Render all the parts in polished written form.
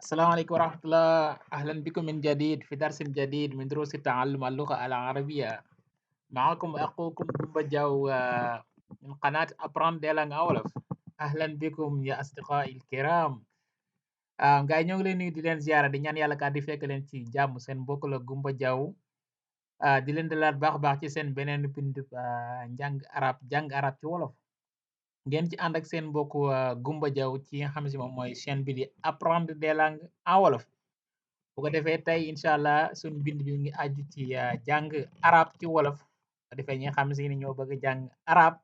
السلام عليكم ورحمة الله. أهلا بكم من جديد في درس جديد من دروس تعلم اللغة العربية. معكم أخوكم بومبا جو من قناة أبرام ديلان أولف. أهلا بكم يا أصدقائي الكرام. gars yi ñoo ngi leen nuyu di leen ziara di ñaan yàlla kàddu fekk leen ci jàmm seen mbokk la Gumba Jaw di leen dalaat baax baax ci seen beneen bind jàng arab ci wolof ngeen ci ànd ak seen mbokk Gumba Jaw ci nga xam si moom mooy chaîne bi di apprendre des langues en wolof. bu ko defee tey incha allah suñ bind bi ngi aju ci jàng arab ci wolof bu ko defee ñi nga xam si ni ñoo bëgg jàng arab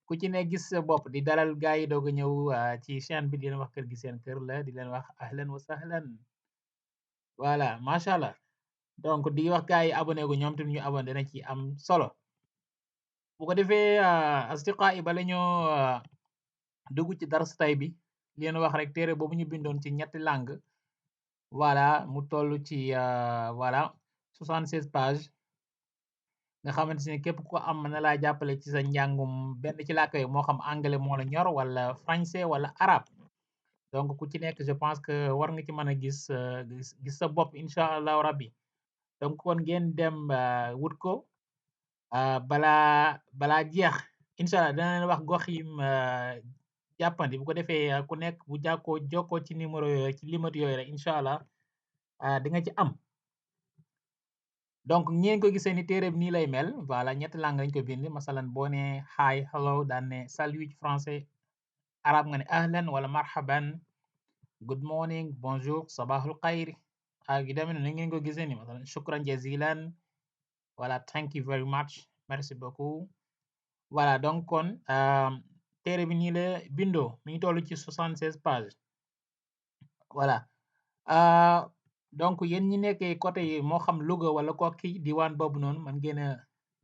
ku ci ne gis sa bopp di dalal gaa yi doog a ñëw ci chaîne bi di leen wax kër gi seen kër la di leen wax ahlan wa sahlan. voilà macha allah donc di wax gaa yi abonné gu ñoom tamit ñu abonné dana ci am solo bu ko defee asdiqa yi bala ñoo dugg ci dars tay bi leen wax rek téere boobu ñu bindoon ci ñetti langue voilà mu toll ci voilà 76 pages nga xamante ni képp ko am mën na laa jàppale ci sa njàngum benn ci làkk yi moo xam anglais moo la ñor wala français wala arabe donc ku ci nekk je pense que war nga ci mën a gis sa bopp incha allahu rabbi donc kon ngeen dem wut ko balaa jeex incha allah dana leen wax gox yim jàppandi bu ko defee ku nekk bu jokkoo ci numéro yooyu ci limat yooyu rek incha allah di nga ci am. donc ngeen ko gisee ni téere bi nii lay mel voilà ñetti langue lañ ko bind masalan boo ne hi hello daan ne salut ci français arab nga ne ahlan wala marhaban good morning bonjour sabahul xayr ak yu demee noonu ngeen ko gisee ni masalan shukran jazilan voilà thank you very much merci beaucoup voilà donc kon téere bi nii la bindoo mi ngi toll ci 76 pages voilà donc yéen ñi nekkee côté yi moo xam Louga wala Kokki diwaan boobu noonu man ngeen a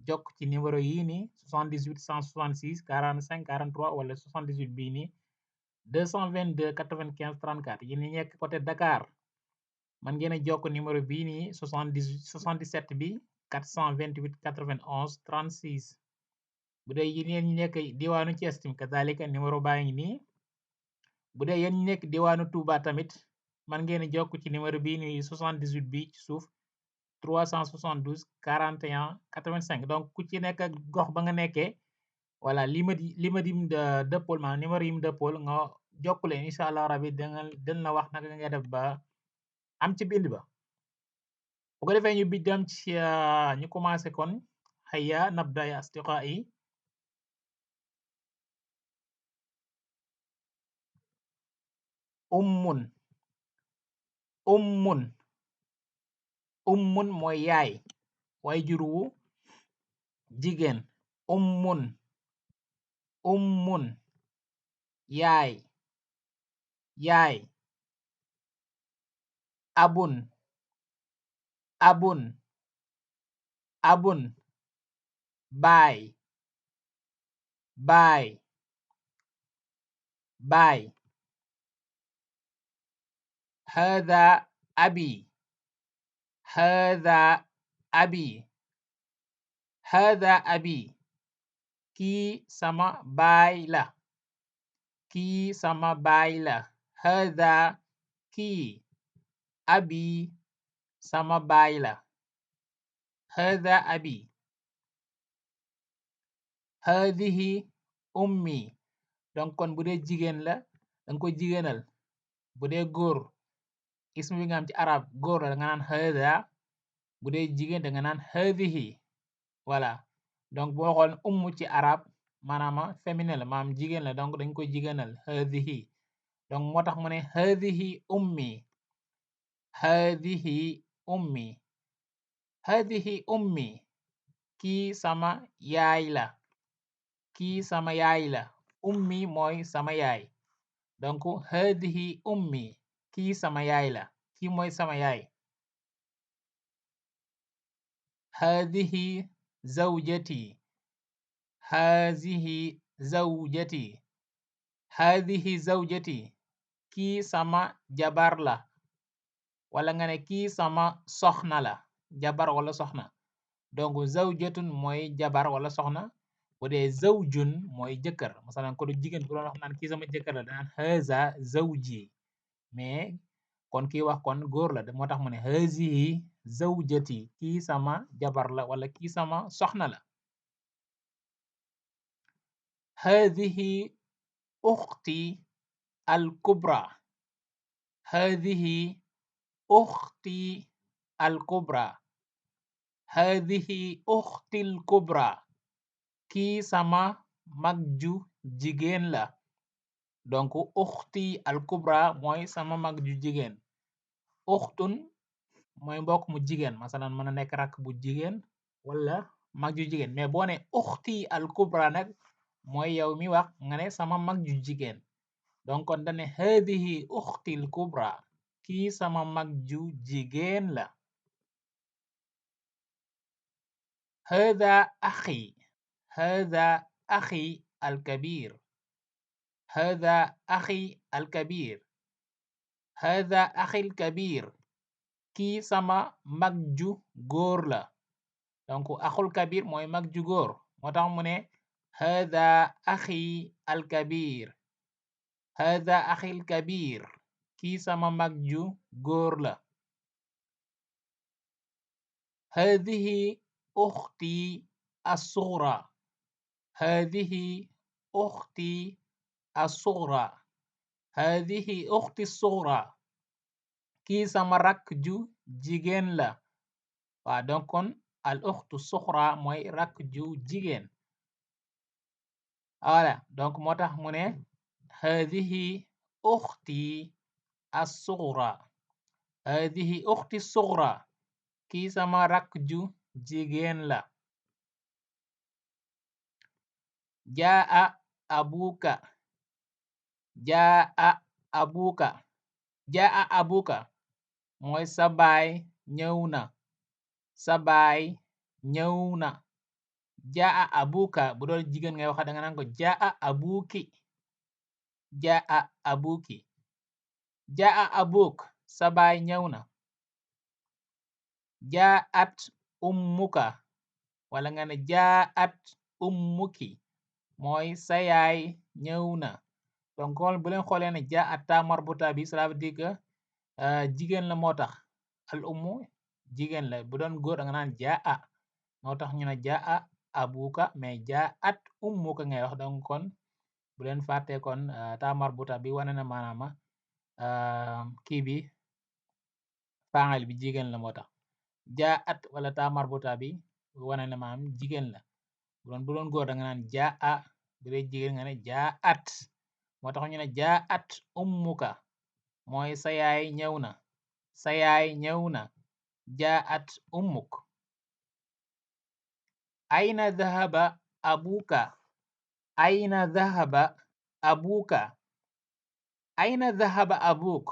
jokk ci numéro yii nii 78 166 45 43 wala 78 bii nii 222 95 34 yéen ñi nekk côté Dakar man ngeen a jokk numéro bii nii 77 bi 428 91 36 bu dee yéen ñi nekk diwaanu Thiès tamit kazalika numéro baa ngi nii bu dee yéen ñi nekk diwaanu Touba tamit man ngeen a jokk ci numéro bii nii 78 bi ci suuf 372 41 85 donc ku ci nekk ak gox ba nga nekkee voilà lima dim dëppool maanaam numéro yim dëppool nga jokk leen incha allah rabi dina la wax naka nga def ba am ci bind ba bu ko defee ñu bi dem ci ñu commencé kon hayya nabda ya asdiqai ummun ummun mooy yaay way jur wu jigéen ummun yaay abun baay hadha abi kii sama baay la hadha kii abi sama baay la hadha abi hadhihi ummi donc kon bu dee jigéen la danga koy jigéenal bu dee góor ism bi nga am ci arab góor la da nga naan hadha bu dee jigéen da nga naan hadhihi voilà donc boo xool ummu ci arab maanaama féminin la maanaam jigéen la donc dañ koy jigéenal hadhihi donc moo tax mu ne hadhihi ummi kii sama yaay la ummi mooy sama yaay donc hadhihi ummi kii sama yaay la kii mooy sama yaay hadhihi zawjati kii sama jabar la wala nga ne kii sama soxna la jabar wala soxna donc zawjatun mooy jabar wala soxna bu dee zawjun mooy jëkkër masalan ko du jigéen bu doon wax naan kii sama jëkkër la danaan haza zawji mais kon kii wax kon góor la moo tax mu ne hazihi zawjati kii sama jabar la wala kii sama soxna la. haadihi uxti al kubra haadihi uxti al kubra haadihi uxti al kubra kii sama mag ju jigéen la. donc uxti al kubra mooy sama mag ju jigéen. uxtun mooy mbokk mu jigéen masalan mën a nekk rakk bu jigéen wala mag ju jigéen mais boo ne uxti al kubra nag mooy yow mi wax nga ne sama mag ju jigéen. donc kon dane haadihi uxti al kubra kii sama mag ju jigéen la. haada axi haada axi al kabir haada axi al kabir haada axi al kabir kii sama mag ju góor la. donc axul kabir mooy mag ju góor moo tax mu ne haada axi al kabir haada axi al kabir kii sama mag ju góor la. haadihi uxti as-sughra haadihi uxti as-sughra haadihi uxti as-sughra kii sama rakk ju jigéen la. waaw donc kon al uxtu suxra mooy rakk ju jigéen. voilà donc moo tax mu ne haadihi uxti as-sughra haadihi uxti as-sughra kii sama rakk ju jigéen la. jaa abuka jaa abuka jaa abuka mooy sa baay ñëw na sa baay ñëw na. jaa abuka bu doon jigéen ngay wax da nga naan ko jaa abuki jaa abuki jaa abuk sa baay ñëw na. jaat ummuka wala nga ne jaat ummuki mooy sa yaay ñëw na. donc bu leen xoolee ne jaat ta marbuta bi cela veut dire que jigéen la moo tax al ummu jigéen la bu doon góor da nga naan jaa moo tax ñu ne jaa abuka mais jaat ummuka ngay wax. donc kon bu leen fàtte kon ta marbuta bi wane na maanaam kii bi faangel bi jigéen la moo tax jaat wala ta marbuta bi wane na maanaam jigéen la. bu doon góor da nga naan jaa bu dee jigéen nga ne jaat moo tax ñu ne jaat ummuka mooy sa yaay ñëw na sa yaay ñëw na jaat ummuk. ayna dhahaba abuka ayna dhahaba abuka ayna dhahaba abuk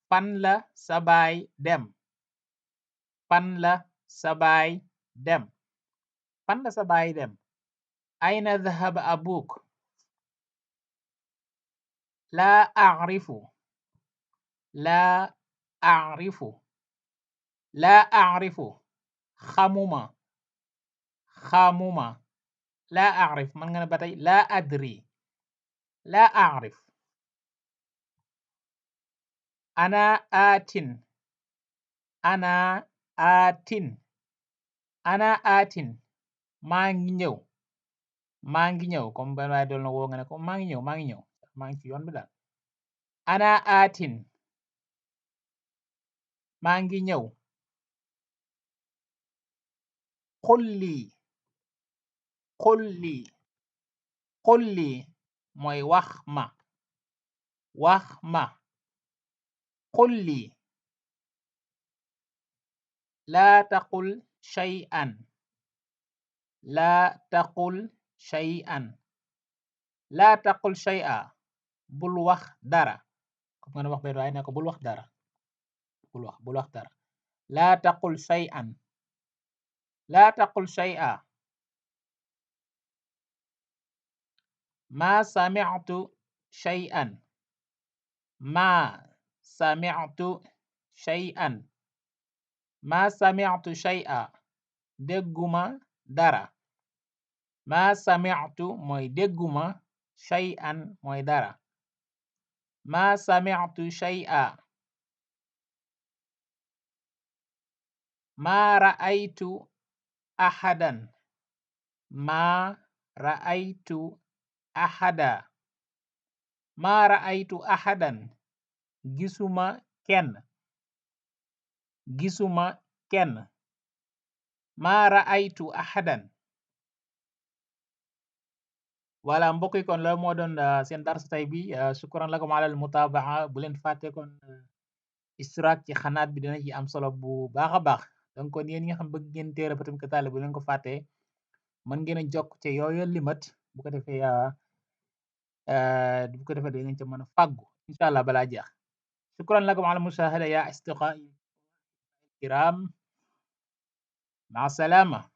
fan la sa baay dem fan la sa baay dem fan la sa baay dem. ayna dhahaba abuk laa a'rifu laa a'rifu laa a'rifu xamuma xamuma laa a'rif man nga ne ba tey laa adri laa a'rif. ana atin ana atin ana atin maa ngi ñëw maa ngi ñëw comme benn waaye doon na woo nga ne ko maa ngi ñëw maa ngi ñëw maa ngi ci yoon bi daal. ana atin maa ngi ñëw. xulli xulli xulli mooy wax ma wax ma xulli. laa taqul shay'an laa taqul shay'an laa taqul shay'a bul wax dara comme nga ne wax benn waaye ne ko bul wax dara bul wax dara. laa taqul shay'an laa taqul shay'a. maa sami'tu shay'an maa sami'tu shay'an maa sami'tu shay'a dégguma dara. maa sami'tu mooy dégguma shay'an mooy dara. maa sami'tu shay'a ما رأيت أحدا. ما رأيت أحدا. ما رأيت أحدا. gisuma kenn. gisuma kenn. ما رأيت أحدا. voilà mbokk yi kon loolu moo doon seen darsu tay bi shukran lakum ala al mutabaa bu leen fàtte kon istiraak ci xanaat bi dina ci am solo bu baax a baax donc kon yéen ñi nga xam bëgg ngeen téere Fatim Katale bu leen ko fàtte mën ngeen a jokk ci yooyu limat bu ko defee da ngeen ca mën a fàggu incha allah balaa jeex shukran lakum ala mushahada ya asdiqai kiram maa salaama